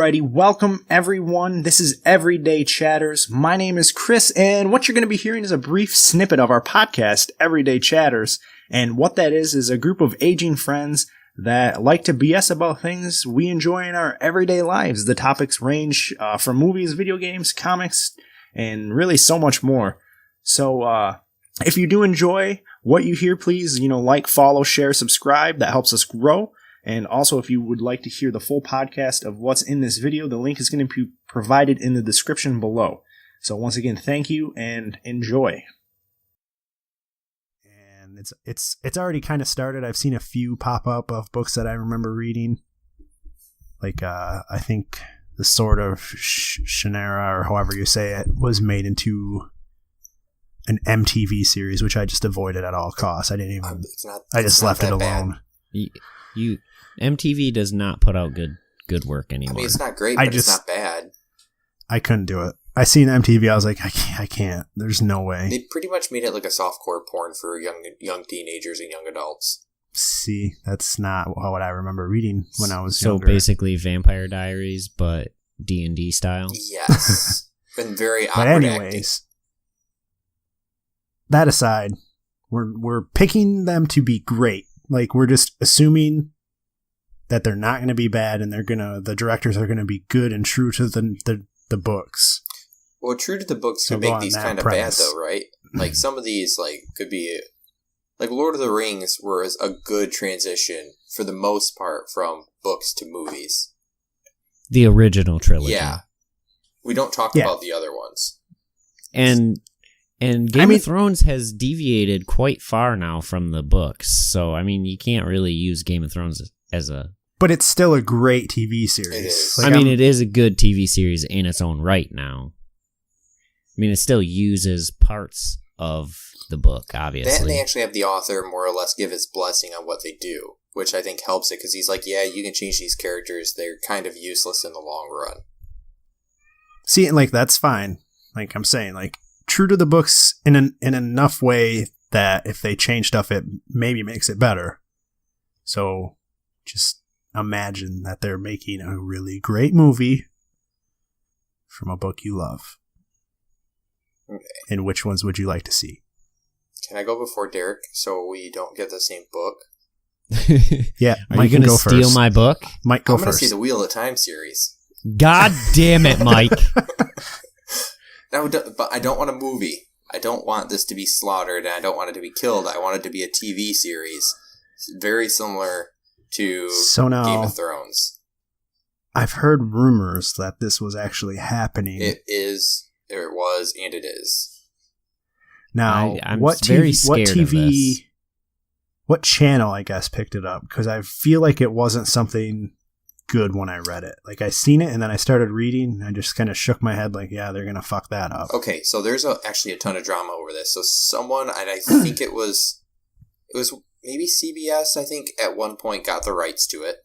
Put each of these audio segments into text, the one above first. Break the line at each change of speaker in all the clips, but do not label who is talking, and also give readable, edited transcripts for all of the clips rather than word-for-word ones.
Alrighty, welcome everyone. This is Everyday Chatters. My name is Chris, and what you're going to be hearing is a brief snippet of our podcast, Everyday Chatters. And what that is a group of aging friends that like to BS about things we enjoy in our everyday lives. The topics range from movies, video games, comics, and really so much more. So, if you do enjoy what you hear, please, like, follow, share, subscribe. That helps us grow. And also, if you would like to hear the full podcast of what's in this video, the link is going to be provided in the description below. So once again, thank you and enjoy. And it's already kind of started. I've seen a few pop up of books that I remember reading. Like, I think The Sword of Shannara, or however you say it, was made into an MTV series, which I just avoided at all costs. I didn't even. I just left it alone.
MTV does not put out good work anymore.
I mean, it's not great, but it's not bad.
I couldn't do it. I seen MTV. I was like, I can't. There's no way.
They pretty much made it like a softcore porn for young teenagers and young adults.
See, that's not what I remember reading when I was younger.
So basically, Vampire Diaries, but D&D style.
Yes, and very awkward.
But anyways, that aside, we're picking them to be great. Like, we're just assuming that they're not going to be bad, and the directors are going to be good and true to the books.
Well, true to the books could make these kind of bad, though, right? Like, some of these, could be... Like, Lord of the Rings was a good transition, for the most part, from books to movies.
The original trilogy.
Yeah. We don't talk about the other ones.
And Game of Thrones has deviated quite far now from the books. So, I mean, you can't really use Game of Thrones as a...
But it's still a great TV series.
It is.
It is a good TV series in its own right now. I mean, it still uses parts of the book, obviously.
And they actually have the author more or less give his blessing on what they do, which I think helps it, because he's like, yeah, you can change these characters. They're kind of useless in the long run.
See, and that's fine. Like I'm saying, true to the books in enough way that if they change stuff, it maybe makes it better. So just imagine that they're making a really great movie from a book you love.
Okay.
And which ones would you like to see?
Can I go before Derek so we don't get the same book?
Yeah.
Are you going to steal my book?
Mike, go
I'm
first.
going to see the Wheel of Time series.
God damn it, Mike.
No, but I don't want a movie. I don't want this to be slaughtered, and I don't want it to be killed. I want it to be a TV series. Very similar to Game of Thrones.
I've heard rumors that this was actually happening.
It is, or it was, and it is.
Now,
I'm
what
very
TV,
scared of this.
What channel, I guess, picked it up? Because I feel like it wasn't something good when I read it. Like, I seen it, and then I started reading, and I just kind of shook my head like, yeah, they're going to fuck that up.
Okay, so there's actually a ton of drama over this. So someone, and I think it was maybe CBS, I think, at one point got the rights to it.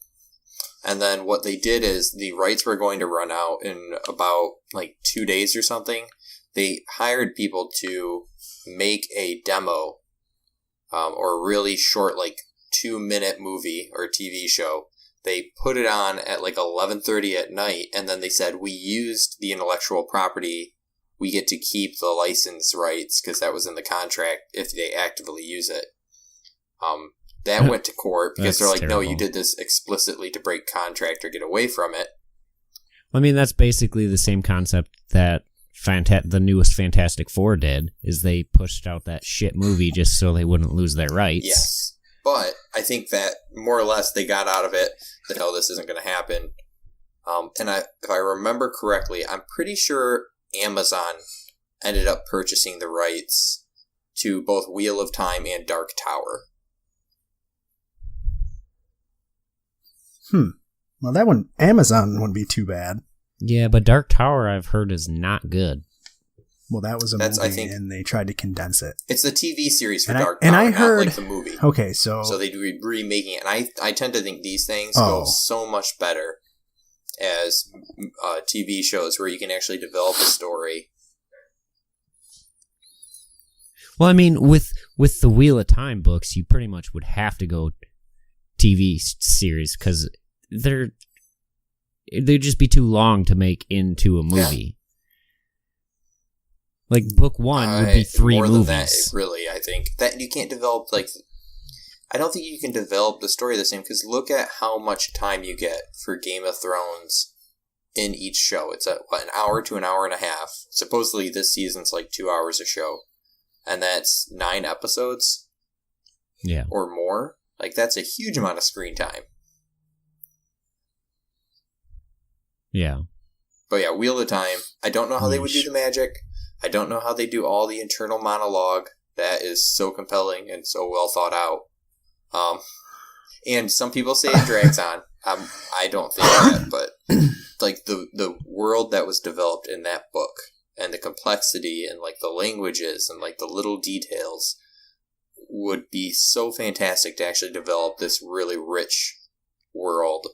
And then what they did is the rights were going to run out in about 2 days or something. They hired people to make a demo or a really short 2-minute movie or TV show. They put it on at 11:30 at night, and then they said, we used the intellectual property. We get to keep the license rights because that was in the contract if they actively use it. That went to court because they're like, terrible. No, you did this explicitly to break contract or get away from it.
I mean, that's basically the same concept that the newest Fantastic Four did, is they pushed out that shit movie just so they wouldn't lose their rights.
Yes. But I think that more or less they got out of it that, no, this isn't going to happen. And if I remember correctly, I'm pretty sure Amazon ended up purchasing the rights to both Wheel of Time and Dark Tower.
Well, that one, Amazon wouldn't be too bad.
Yeah, but Dark Tower, I've heard, is not good.
Well, that was a movie, and they tried to condense it.
It's the TV series for
and
Dark Tower, not the movie.
Okay, so
they'd be remaking it. And I tend to think these things go so much better as TV shows where you can actually develop a story.
Well, I mean, with the Wheel of Time books, you pretty much would have to go TV series because they'd just be too long to make into a movie. Like book 1 would be 3
more
movies.
Than that, really, I think that you can't develop I don't think you can develop the story the same, because look at how much time you get for Game of Thrones in each show. It's an hour to an hour and a half. Supposedly this season's 2 hours a show, and that's 9 episodes.
Yeah,
or more. That's a huge amount of screen time.
Yeah.
But yeah, Wheel of Time. I don't know how they would do the magic. I don't know how they do all the internal monologue that is so compelling and so well thought out. And some people say it drags on. I don't think that, but the world that was developed in that book and the complexity and the languages and the little details would be so fantastic to actually develop this really rich world.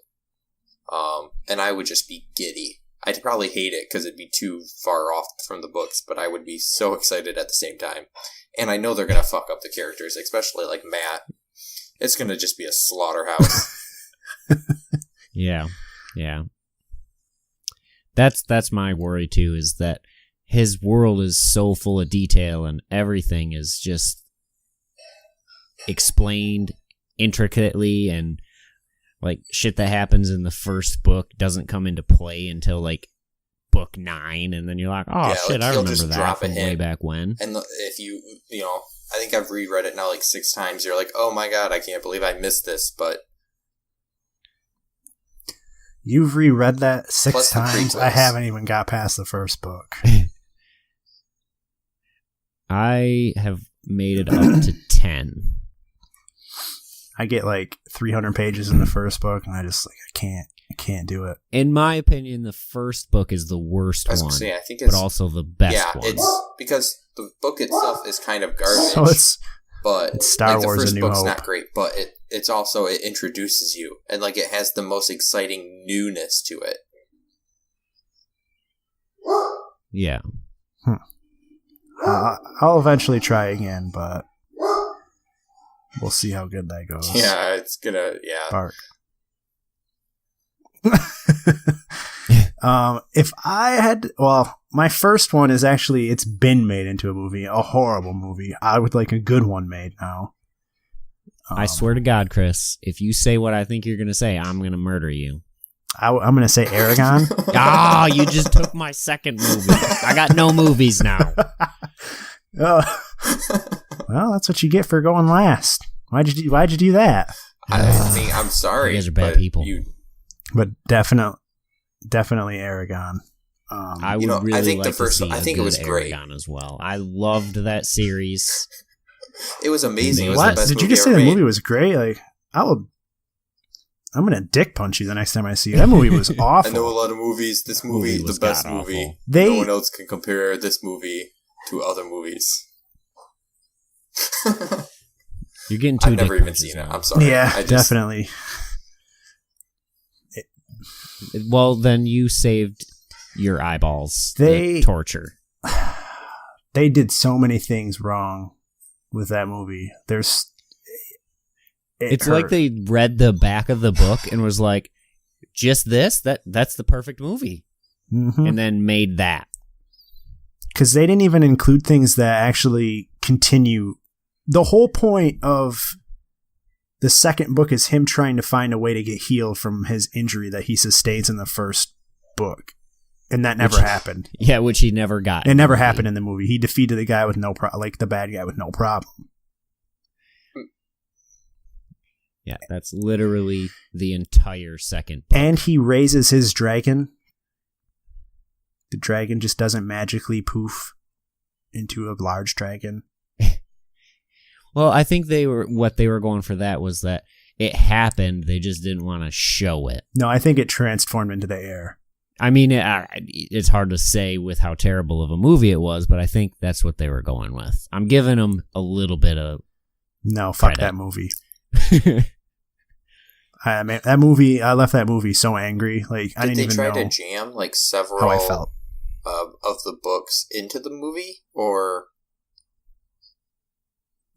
And I would just be giddy. I'd probably hate it because it'd be too far off from the books, but I would be so excited at the same time. And I know they're going to fuck up the characters, especially Matt. It's going to just be a slaughterhouse.
Yeah. That's my worry too, is that his world is so full of detail and everything is just explained intricately, and shit that happens in the first book doesn't come into play until book 9, and then you're like, oh yeah, shit, I remember that from way back when.
And if you I think I've reread it now 6 times. You're like, oh my god, I can't believe I missed this. But
you've reread that 6 times. I haven't even got past the first book.
I have made it up to 10.
I get 300 pages in the first book, and I just I can't do it.
In my opinion, the first book is the worst one,
I think it's,
but also the best one.
Yeah, it's because the book itself is kind of garbage.
So it's Star Wars: A New Hope. The first book's
not great, but it's also, it introduces you, and it has the most exciting newness to it.
Yeah.
I'll eventually try again, but we'll see how good that goes.
Yeah, it's gonna,
Bark. If I had, my first one is actually, it's been made into a movie, a horrible movie. I would like a good one made now.
I swear to God, Chris, if you say what I think you're going to say, I'm going to murder you.
I'm going to say Aragon.
You just took my second movie. I got no movies now.
Well, that's what you get for going last. Why'd you do that?
I mean, I'm sorry.
You guys are bad people.
But definitely Aragon.
I would really
I think
like
the first
to see
I think it was great.
Aragon as well. I loved that series.
It was amazing. It was
what?
the best
Did you just say the movie was great? I'm gonna dick punch you the next time I see you. That movie was awful.
I know a lot of movies. This movie the best movie.
Awful.
No one else can compare this movie to other movies.
You're getting too.
I've never even seen it. I'm sorry.
Yeah, definitely.
Well, then you saved your eyeballs. The torture.
They did so many things wrong with that movie.
It's like they read the back of the book and was like, just this? That's the perfect movie.
Mm-hmm.
And then made that.
Because they didn't even include things that actually continue. The whole point of the second book is him trying to find a way to get healed from his injury that he sustains in the first book. And that never happened.
Yeah, which he never got.
It never happened in the movie. He defeated the guy with no problem, like the bad guy with no problem.
Yeah, that's literally the entire second book.
And he raises his dragon. The dragon just doesn't magically poof into a large dragon.
Well, I think what they were going for that was that it happened, they just didn't want to show it.
No, I think it transformed into the air.
I mean, it's hard to say with how terrible of a movie it was, but I think that's what they were going with. I'm giving them a little bit of
no, fuck that movie. I mean, that movie. I left that movie so angry. Like, I didn't even know.
Did they try to jam like several
how I felt
of the books into the movie, or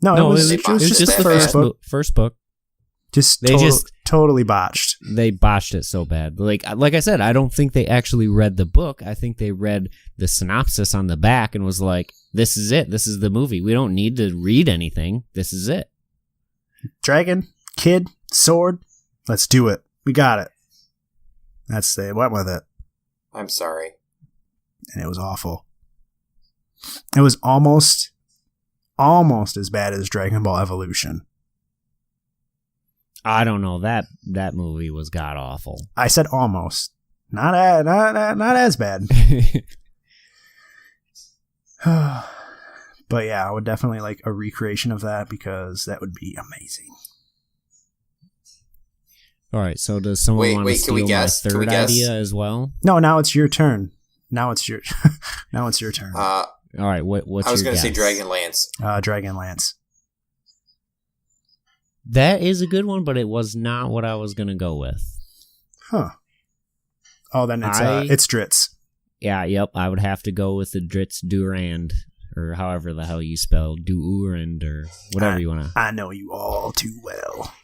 no? It was just the first book.
First book.
Totally botched.
They botched it so bad. Like I said, I don't think they actually read the book. I think they read the synopsis on the back and was like, this is it. This is the movie. We don't need to read anything. This is it.
Dragon, kid, sword. Let's do it. We got it. They went with it.
I'm sorry.
And it was awful. It was almost as bad as Dragon Ball Evolution.
I don't know. That movie was god awful.
I said almost. Not as bad. But yeah, I would definitely like a recreation of that because that would be amazing.
All right, so does someone want to steal my third idea as well?
No, now it's your turn. Now it's your turn.
All right, what's your guess?
I was going to say Dragonlance.
Dragonlance.
That is a good one, but it was not what I was going to go with.
Huh. Oh, then it's Dritz.
Yeah, yep. I would have to go with the Dritz Durand, or however the hell you spell Durand, or whatever you want to.
I know you all too well.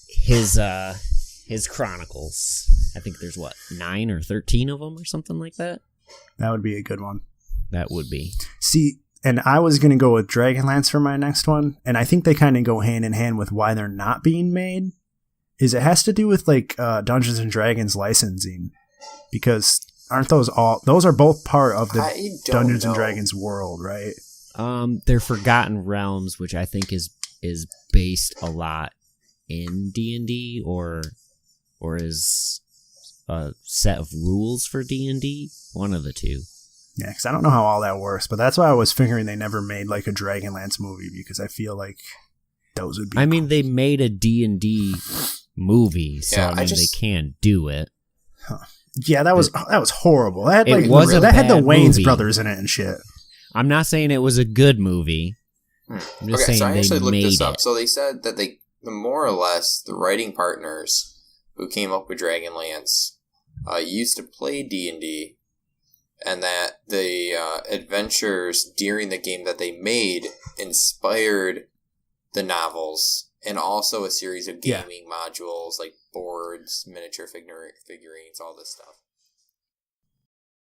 His chronicles. I think there's 9 or 13 of them or something like that.
That would be a good one.
That would be.
See, and I was going to go with Dragonlance for my next one, and I think they kind of go hand in hand with why they're not being made. Is it has to do with like Dungeons and Dragons licensing, because aren't those are both part of the Dungeons and Dragons world, right?
They're Forgotten Realms, which I think is based a lot in D&D or is a set of rules for D&D, one of the two.
Yeah, because I don't know how all that works, but that's why I was figuring they never made like a Dragonlance movie, because I feel like those would be. I
mean, they made a D&D movie, so they can do it.
Huh. Yeah, that was horrible. That had the Wayans brothers in it and shit.
I'm not saying it was a good movie. I'm just saying
so I actually looked this up.
It.
So they said that more or less the writing partners who came up with Dragonlance used to play D&D, and that the adventures during the game that they made inspired the novels, and also a series of gaming modules like boards, miniature figurines, all this stuff.